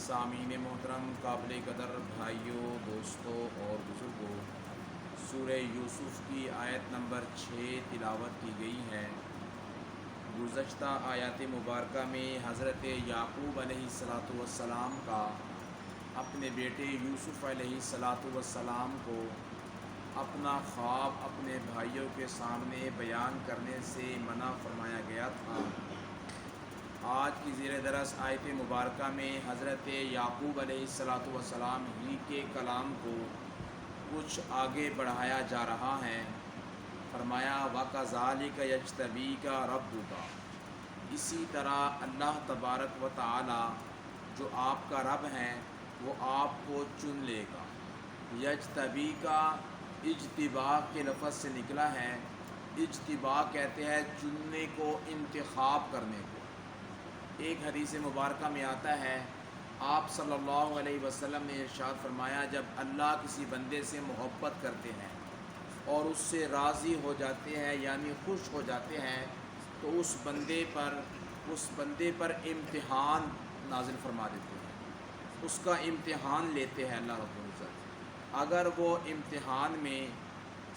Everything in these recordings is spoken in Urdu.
سامعین محترم، قابل قدر بھائیوں، دوستوں اور بزرگوں، سورہ یوسف کی آیت نمبر 6 تلاوت کی گئی ہے۔ گزشتہ آیات مبارکہ میں حضرت یعقوب علیہ السلام کا اپنے بیٹے یوسف علیہ السلام کو اپنا خواب اپنے بھائیوں کے سامنے بیان کرنے سے منع فرمایا گیا تھا۔ آج کی زیر درس آیت مبارکہ میں حضرت یعقوب علیہ السلام ہی کے کلام کو کچھ آگے بڑھایا جا رہا ہے۔ فرمایا وَكَذَلِكَ يَجْتَبِيكَ رَبُّكَ، اسی طرح اللہ تبارک و تعالی جو آپ کا رب ہے وہ آپ کو چن لے گا۔ یجتبیکا اجتباء کے لفظ سے نکلا ہے۔ اجتباء کہتے ہیں چننے کو، انتخاب کرنے کو۔ ایک حدیث مبارکہ میں آتا ہے، آپ صلی اللہ علیہ وسلم نے ارشاد فرمایا، جب اللہ کسی بندے سے محبت کرتے ہیں اور اس سے راضی ہو جاتے ہیں یعنی خوش ہو جاتے ہیں تو اس بندے پر امتحان نازل فرما دیتے ہیں، اس کا امتحان لیتے ہیں اللہ رب العزت۔ اگر وہ امتحان میں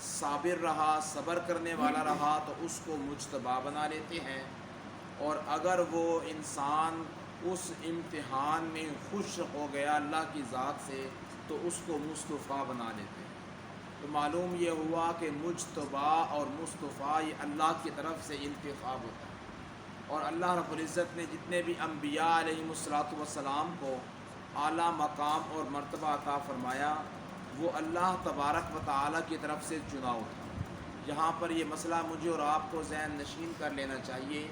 صابر رہا، صبر کرنے والا رہا تو اس کو مجتبی بنا لیتے ہیں، اور اگر وہ انسان اس امتحان میں خوش ہو گیا اللہ کی ذات سے تو اس کو مصطفیٰ بنا لیتے ہیں۔ تو معلوم یہ ہوا کہ مجتبی اور مصطفیٰ یہ اللہ کی طرف سے انتخاب ہوتا ہے، اور اللہ رب العزت نے جتنے بھی انبیاء علیہم السلام کو اعلیٰ مقام اور مرتبہ عطا فرمایا وہ اللہ تبارک و تعالی کی طرف سے چناؤ تھا۔ یہاں پر یہ مسئلہ مجھے اور آپ کو ذہن نشین کر لینا چاہیے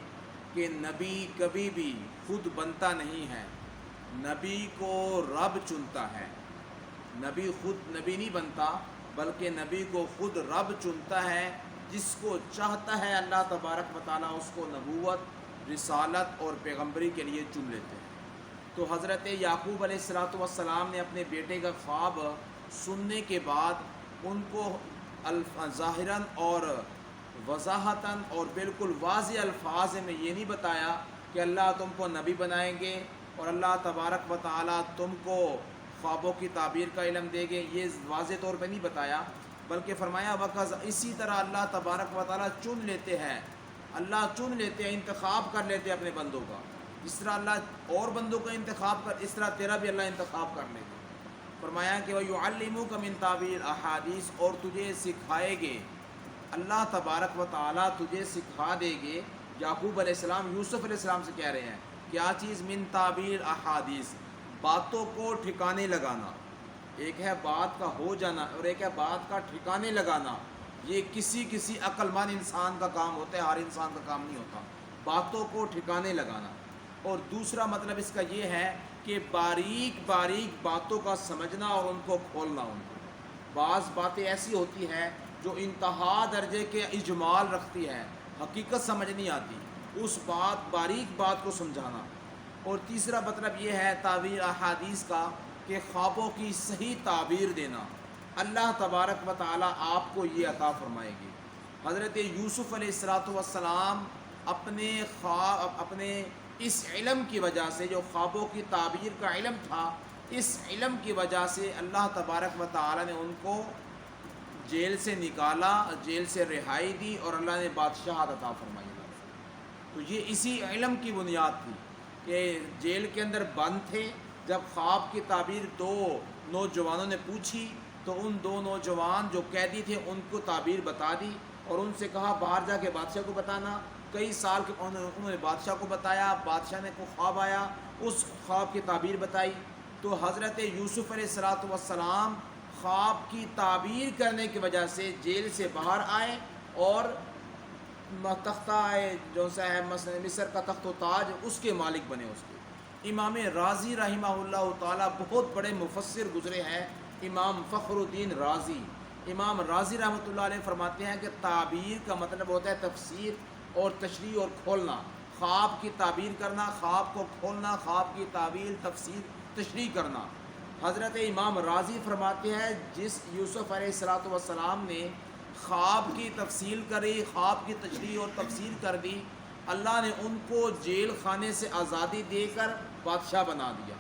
کہ نبی کبھی بھی خود بنتا نہیں ہے، نبی کو رب چنتا ہے۔ نبی خود نبی نہیں بنتا بلکہ نبی کو خود رب چنتا ہے، جس کو چاہتا ہے اللہ تبارک و تعالیٰ اس کو نبوت، رسالت اور پیغمبری کے لیے چن لیتے ہیں۔ تو حضرت یعقوب علیہ السلام نے اپنے بیٹے کا خواب سننے کے بعد ان کو ظاہراً اور وضاحتاً اور بالکل واضح الفاظ میں یہ نہیں بتایا کہ اللہ تم کو نبی بنائیں گے اور اللہ تبارک و تعالیٰ تم کو خوابوں کی تعبیر کا علم دے گے، یہ واضح طور پہ نہیں بتایا، بلکہ فرمایا اسی طرح اللہ تبارک و تعالیٰ چن لیتے ہیں، اللہ چن لیتے ہیں، انتخاب کر لیتے ہیں اپنے بندوں کا۔ اس طرح اللہ اور بندوں کا انتخاب کر، اس طرح تیرا بھی اللہ انتخاب کر لے گا۔ فرمایا کہ وَيُعَلِّمُكَ مِن تَعْوِيلِ الْأَحَادِيثِ، اور تجھے سکھائے گے اللہ تبارک و تعالیٰ، تجھے سکھا دے گے۔ یعقوب علیہ السلام یوسف علیہ السلام سے کہہ رہے ہیں کیا چیز؟ من تعبیر احادیث، باتوں کو ٹھکانے لگانا۔ ایک ہے بات کا ہو جانا اور ایک ہے بات کا ٹھکانے لگانا۔ یہ کسی عقل مند انسان کا کام ہوتا ہے، ہر انسان کا کام نہیں ہوتا، باتوں کو ٹھکانے لگانا۔ اور دوسرا مطلب اس کا یہ ہے کہ باریک باریک باتوں کا سمجھنا اور ان کو کھولنا۔ ان کو بعض باتیں ایسی ہوتی ہیں جو انتہا درجے کے اجمال رکھتی ہے، حقیقت سمجھ نہیں آتی، اس باریک بات کو سمجھانا۔ اور تیسرا مطلب یہ ہے تعبیر احادیث کا کہ خوابوں کی صحیح تعبیر دینا۔ اللہ تبارک و تعالیٰ آپ کو یہ عطا فرمائے گی۔ حضرت یوسف علیہ السلام اپنے اس علم کی وجہ سے، جو خوابوں کی تعبیر کا علم تھا، اس علم کی وجہ سے اللہ تبارک و تعالیٰ نے ان کو جیل سے نکالا، جیل سے رہائی دی اور اللہ نے بادشاہت عطا فرمائی۔ تو یہ اسی علم کی بنیاد تھی کہ جیل کے اندر بند تھے، جب خواب کی تعبیر دو نوجوانوں نے پوچھی تو ان دو نوجوان جو قیدی تھے ان کو تعبیر بتا دی اور ان سے کہا باہر جا کے بادشاہ کو بتانا۔ کئی سال کے انہوں نے بادشاہ کو بتایا، بادشاہ نے کو خواب آیا، اس خواب کی تعبیر بتائی۔ تو حضرت یوسف علیہ السلام خواب کی تعبیر کرنے کی وجہ سے جیل سے باہر آئے اور تختہ جو سا ہے مصر کا تخت و تاج اس کے مالک بنے۔ اس کے امام رازی رحمہ اللہ تعالیٰ بہت بڑے مفسر گزرے ہیں، امام فخر الدین رازی۔ امام رازی رحمۃ اللہ علیہ فرماتے ہیں کہ تعبیر کا مطلب ہوتا ہے تفسیر اور تشریح اور کھولنا۔ خواب کی تعبیر کرنا، خواب کو کھولنا، خواب کی تعبیر، تفسیر، تشریح کرنا۔ حضرت امام رازی فرماتے ہیں جس یوسف علیہ السلام نے خواب کی تفصیل کری، خواب کی تشریح اور تفسیر کر دی، اللہ نے ان کو جیل خانے سے آزادی دے کر بادشاہ بنا دیا۔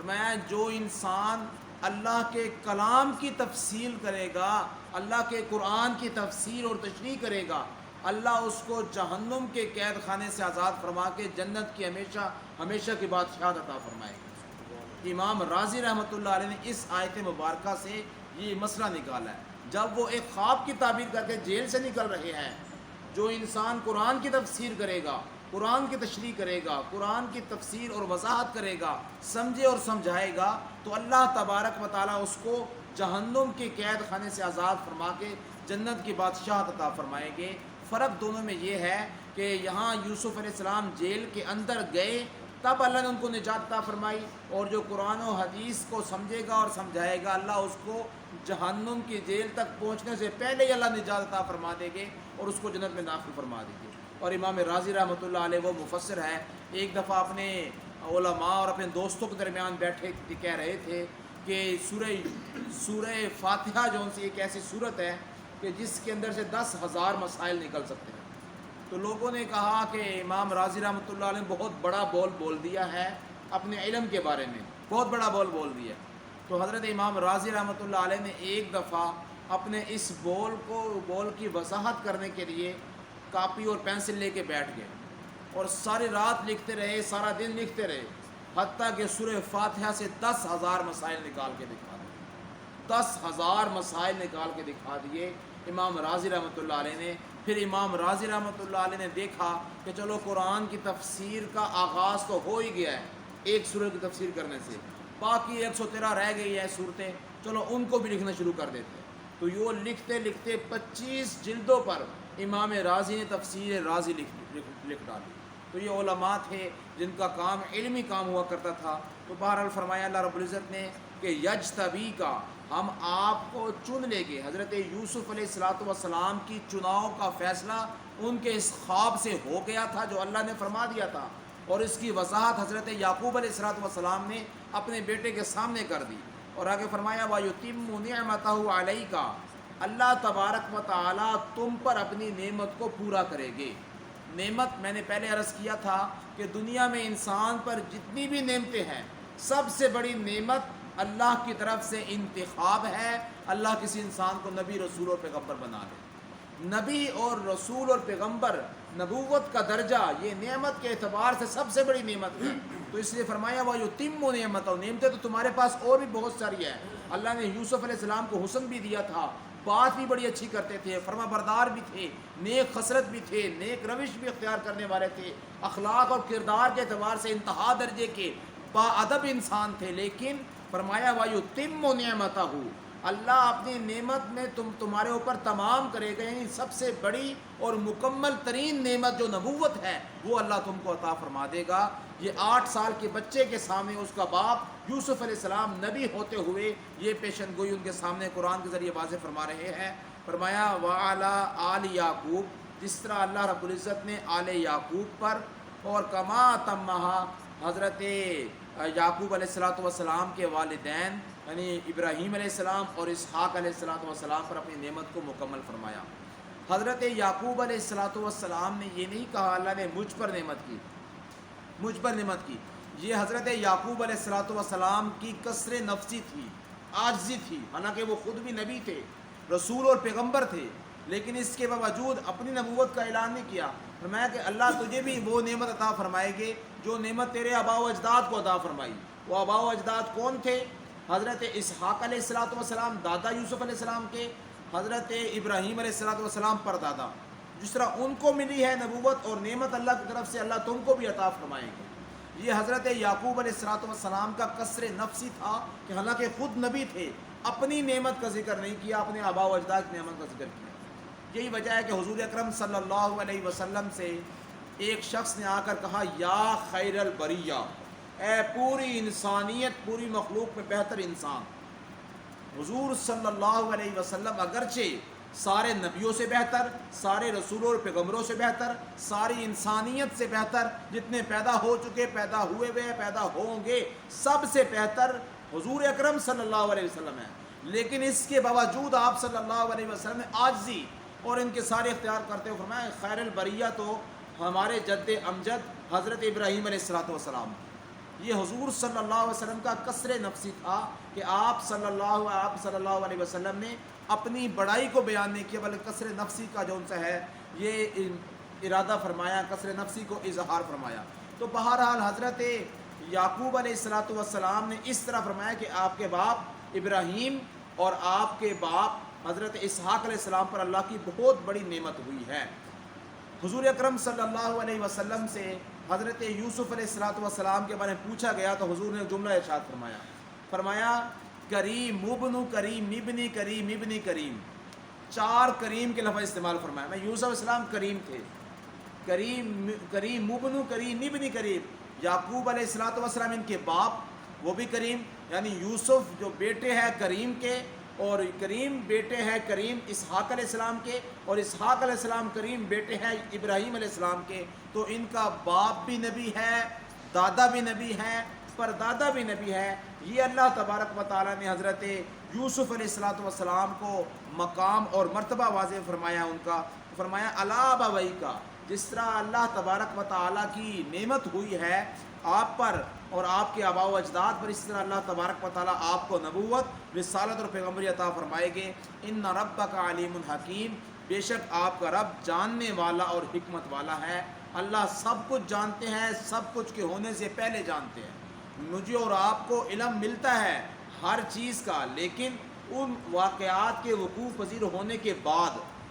فرمایا جو انسان اللہ کے کلام کی تفصیل کرے گا، اللہ کے قرآن کی تفسیر اور تشریح کرے گا، اللہ اس کو جہنم کے قید خانے سے آزاد فرما کے جنت کی ہمیشہ ہمیشہ کی بادشاہت عطا فرمائے گا۔ امام رازی رحمۃ اللہ علیہ نے اس آیت مبارکہ سے یہ مسئلہ نکالا ہے۔ جب وہ ایک خواب کی تعبیر کر کے جیل سے نکل رہے ہیں، جو انسان قرآن کی تفسیر کرے گا، قرآن کی تشریح کرے گا، قرآن کی تفسیر اور وضاحت کرے گا، سمجھے اور سمجھائے گا، تو اللہ تبارک و تعالیٰ اس کو جہنم کے قید خانے سے آزاد فرما کے جنت کی بادشاہت عطا فرمائیں گے۔ فرق دونوں میں یہ ہے کہ یہاں یوسف علیہ السلام جیل کے اندر گئے تب اللہ نے ان کو نجات عطا فرمائی، اور جو قرآن و حدیث کو سمجھے گا اور سمجھائے گا، اللہ اس کو جہنم کی جیل تک پہنچنے سے پہلے ہی اللہ نجات عطا فرما دے گے اور اس کو جنت میں داخل فرما دے گے۔ اور امام رازی رحمۃ اللہ علیہ وہ مفسر ہے، ایک دفعہ اپنے علماء اور اپنے دوستوں کے درمیان بیٹھے کہہ رہے تھے کہ سورہ فاتحہ جو سی ایک ایسی صورت ہے کہ جس کے اندر سے 10,000 مسائل نکل سکتے ہیں۔ تو لوگوں نے کہا کہ امام رازی رحمۃ اللہ علیہ نے بہت بڑا بول دیا ہے اپنے علم کے بارے میں، بہت بڑا بول دیا۔ تو حضرت امام رازی رحمۃ اللہ علیہ نے ایک دفعہ اپنے اس بول کی وضاحت کرنے کے لیے کاپی اور پینسل لے کے بیٹھ گئے اور ساری رات لکھتے رہے، سارا دن لکھتے رہے، حتیٰ کہ سورہ فاتحہ سے 10,000 مسائل نکال کے دکھا دیے۔ 10,000 مسائل نکال کے دکھا دیے امام رازی رحمۃ اللہ علیہ نے۔ پھر امام رازی رحمۃ اللہ علیہ نے دیکھا کہ چلو قرآن کی تفسیر کا آغاز تو ہو ہی گیا ہے ایک سورہ کی تفسیر کرنے سے، باقی 113 رہ گئی ہے صورتیں، چلو ان کو بھی لکھنا شروع کر دیتے۔ تو یہ لکھتے لکھتے 25 جلدوں پر امام رازی نے تفسیر رازی لکھ ڈالی۔ تو یہ علماء تھے جن کا کام علمی کام ہوا کرتا تھا۔ تو بہرحال فرمایا اللہ رب العزت نے کہ یجتبی کا، ہم آپ کو چن لیں گے۔ حضرت یوسف علیہ السلام کی چناؤ کا فیصلہ ان کے اس خواب سے ہو گیا تھا جو اللہ نے فرما دیا تھا، اور اس کی وضاحت حضرت یعقوب علیہ السلام نے اپنے بیٹے کے سامنے کر دی۔ اور آگے فرمایا وَيُتِمُّ نِعْمَتَهُ عَلَيْكَ، اللہ تبارک و تعالیٰ تم پر اپنی نعمت کو پورا کرے گے۔ نعمت میں نے پہلے عرض کیا تھا کہ دنیا میں انسان پر جتنی بھی نعمتیں ہیں، سب سے بڑی نعمت اللہ کی طرف سے انتخاب ہے۔ اللہ کسی انسان کو نبی، رسول اور پیغمبر بنا دے۔ نبی اور رسول اور پیغمبر، نبوت کا درجہ، یہ نعمت کے اعتبار سے سب سے بڑی نعمت ہے۔ تو اس لیے فرمایا وَيُتِمُّ نِعْمَتَهُ، نعمتیں تو تمہارے پاس اور بھی بہت ساری ہیں۔ اللہ نے یوسف علیہ السلام کو حسن بھی دیا تھا، بات بھی بڑی اچھی کرتے تھے، فرما بردار بھی تھے، نیک خصلت بھی تھے، نیک روش بھی اختیار کرنے والے تھے، اخلاق اور کردار کے اعتبار سے انتہا درجے کے با ادب انسان تھے۔ لیکن فرمایا وَيُتِمُّ نِعْمَتَهُ، اللہ اپنی نعمت میں تمہارے اوپر تمام کرے گا، یعنی سب سے بڑی اور مکمل ترین نعمت جو نبوت ہے وہ اللہ تم کو عطا فرما دے گا۔ یہ 8 سال کے بچے کے سامنے اس کا باپ یوسف علیہ السلام نبی ہوتے ہوئے یہ پیشن گوئی ان کے سامنے قرآن کے ذریعے واضح فرما رہے ہیں۔ فرمایا وَعَلَىٰ آلِ یعقوب، جس طرح اللہ رب العزت نے آل یعقوب پر، اور کما تمہا، حضرت یعقوب علیہ السلام کے والدین یعنی ابراہیم علیہ السلام اور اسحاق علیہ السلام پر اپنی نعمت کو مکمل فرمایا۔ حضرت یعقوب علیہ السلام نے یہ نہیں کہا اللہ نے مجھ پر نعمت کی، مجھ پر نعمت کی، یہ حضرت یعقوب علیہ السلام کی کثر نفسی تھی، عاجزی تھی۔ حالانکہ وہ خود بھی نبی تھے، رسول اور پیغمبر تھے، لیکن اس کے باوجود اپنی نبوت کا اعلان نہیں کیا۔ فرمایا کہ اللہ تجھے بھی وہ نعمت عطا فرمائے گے جو نعمت تیرے آباء و اجداد کو عطا فرمائی۔ وہ آباء و اجداد کون تھے؟ حضرت اسحاق علیہ السلام دادا یوسف علیہ السلام کے، حضرت ابراہیم علیہ السلام پر دادا۔ جس طرح ان کو ملی ہے نبوت اور نعمت اللہ کی طرف سے، اللہ تم کو بھی عطا فرمائے گا۔ یہ حضرت یعقوب علیہ السلام کا کثر نفسی تھا کہ حالانکہ خود نبی تھے، اپنی نعمت کا ذکر نہیں کیا، اپنے آباء و اجداد کی نعمت کا ذکر کیا۔ یہی وجہ ہے کہ حضور اکرم صلی اللہ علیہ وسلم سے ایک شخص نے آ کر کہا یا خیر البریہ، اے پوری انسانیت، پوری مخلوق میں بہتر انسان۔ حضور صلی اللہ علیہ وسلم اگرچہ سارے نبیوں سے بہتر، سارے رسولوں اور پیغمبروں سے بہتر، ساری انسانیت سے بہتر، جتنے پیدا ہو چکے، پیدا ہوئے ہوئے، پیدا ہوں گے، سب سے بہتر حضور اکرم صلی اللہ علیہ وسلم ہے، لیکن اس کے باوجود آپ صلی اللہ علیہ وسلم نے عاجزی اور ان کے سارے اختیار کرتے ہوئے فرمایا خیر البریہ تو ہمارے جد امجد حضرت ابراہیم علیہ السلام۔ یہ حضور صلی اللہ علیہ وسلم کا قصر نفسی تھا کہ آپ صلی اللہ علیہ وسلم نے اپنی بڑائی کو بیان نہیں کیا، بلکہ قصر نفسی کا جو ان سے ہے یہ ارادہ فرمایا، قصر نفسی کو اظہار فرمایا۔ تو بہرحال حضرت یعقوب علیہ السلام نے اس طرح فرمایا کہ آپ کے باپ ابراہیم اور آپ کے باپ حضرت اسحاق علیہ السلام پر اللہ کی بہت بڑی نعمت ہوئی ہے۔ حضور اکرم صلی اللہ علیہ وسلم سے حضرت یوسف علیہ السلام کے بارے میں پوچھا گیا تو حضور نے جملہ ارشاد فرمایا کریم ابن کریم ابن کریم ابن کریم، 4 کریم کے لفظ استعمال فرمایا۔ میں یوسف علیہ السلام کریم تھے، کریم ابن کریم ابن کریم، یعقوب علیہ السلام ان کے باپ وہ بھی کریم، یعنی یوسف جو بیٹے ہیں کریم کے، اور کریم بیٹے ہیں کریم اسحاق علیہ السلام کے، اور اسحاق علیہ السلام کریم بیٹے ہیں ابراہیم علیہ السلام کے، تو ان کا باپ بھی نبی ہے، دادا بھی نبی ہے، پردادا بھی نبی ہے۔ یہ اللہ تبارک و تعالیٰ نے حضرت یوسف علیہ السلام کو مقام اور مرتبہ واضح فرمایا، ان کا فرمایا الا ابویک کا، جس طرح اللہ تبارک و تعالیٰ کی نعمت ہوئی ہے آپ پر اور آپ کے آباء و اجداد پر، اس طرح اللہ تبارک و تعالیٰ آپ کو نبوت، رسالت اور پیغمبری عطا فرمائے گے۔ ان ربک علیم حکیم، بے شک آپ کا رب جاننے والا اور حکمت والا ہے۔ اللہ سب کچھ جانتے ہیں، سب کچھ کے ہونے سے پہلے جانتے ہیں۔ مجھے اور آپ کو علم ملتا ہے ہر چیز کا، لیکن ان واقعات کے وقوع پذیر ہونے کے بعد،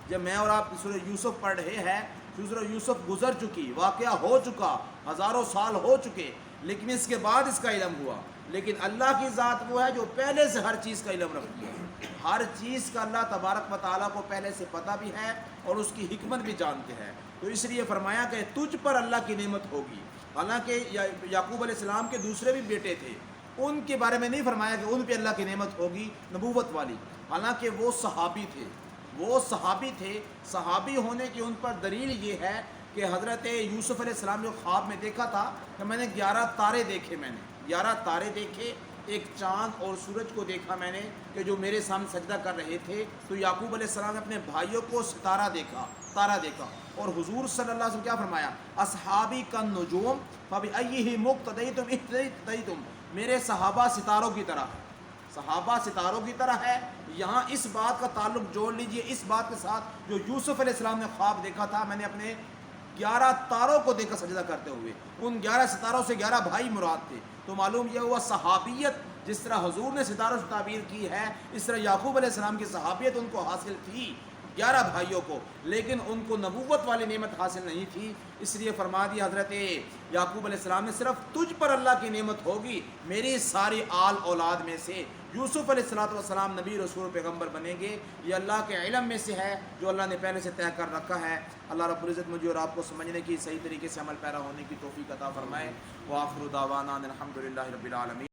جب میں اور آپ سورہ یوسف پڑھ رہے ہیں، سورہ یوسف گزر چکی، واقعہ ہو چکا، ہزاروں سال ہو چکے، لیکن اس کے بعد اس کا علم ہوا۔ لیکن اللہ کی ذات وہ ہے جو پہلے سے ہر چیز کا علم رکھتی ہے، ہر چیز کا اللہ تبارک و تعالیٰ کو پہلے سے پتہ بھی ہے اور اس کی حکمت بھی جانتے ہیں۔ تو اس لیے فرمایا کہ تجھ پر اللہ کی نعمت ہوگی۔ حالانکہ یعقوب علیہ السلام کے دوسرے بھی بیٹے تھے، ان کے بارے میں نہیں فرمایا کہ ان پہ اللہ کی نعمت ہوگی نبوت والی، حالانکہ وہ صحابی تھے، صحابی ہونے کی ان پر دلیل یہ ہے کہ حضرت یوسف علیہ السلام جو خواب میں دیکھا تھا کہ میں نے 11 تارے دیکھے، ایک چاند اور سورج کو دیکھا میں نے کہ جو میرے سامنے سجدہ کر رہے تھے، تو یعقوب علیہ السلام نے اپنے بھائیوں کو تارا دیکھا، اور حضور صلی اللہ علیہ وسلم کیا فرمایا، اصحابی کالنجوم فبأیہم اقتدیتم اہتدیتم، میرے صحابہ ستاروں کی طرح ہے۔ یہاں اس بات کا تعلق جوڑ لیجئے اس بات کے ساتھ جو یوسف علیہ السلام نے خواب دیکھا تھا، میں نے اپنے 11 تاروں کو دیکھا سجدہ کرتے ہوئے، ان 11 ستاروں سے 11 بھائی مراد تھے۔ تو معلوم یہ ہوا صحابیت جس طرح حضور نے ستاروں سے تعبیر کی ہے، اس طرح یعقوب علیہ السلام کی صحابیت ان کو حاصل تھی 11 بھائیوں کو، لیکن ان کو نبوت والی نعمت حاصل نہیں تھی۔ اس لیے فرما دیا حضرت یعقوب علیہ السلام نے صرف تجھ پر اللہ کی نعمت ہوگی، میری ساری آل اولاد میں سے یوسف علیہ السلام نبی رسول پیغمبر بنیں گے۔ یہ اللہ کے علم میں سے ہے جو اللہ نے پہلے سے طے کر رکھا ہے۔ اللہ رب العزت مجھے اور آپ کو سمجھنے کی، صحیح طریقے سے عمل پیرا ہونے کی توفیق عطا فرمائے۔ وآخر دعوانا الحمد للہ رب العالمین۔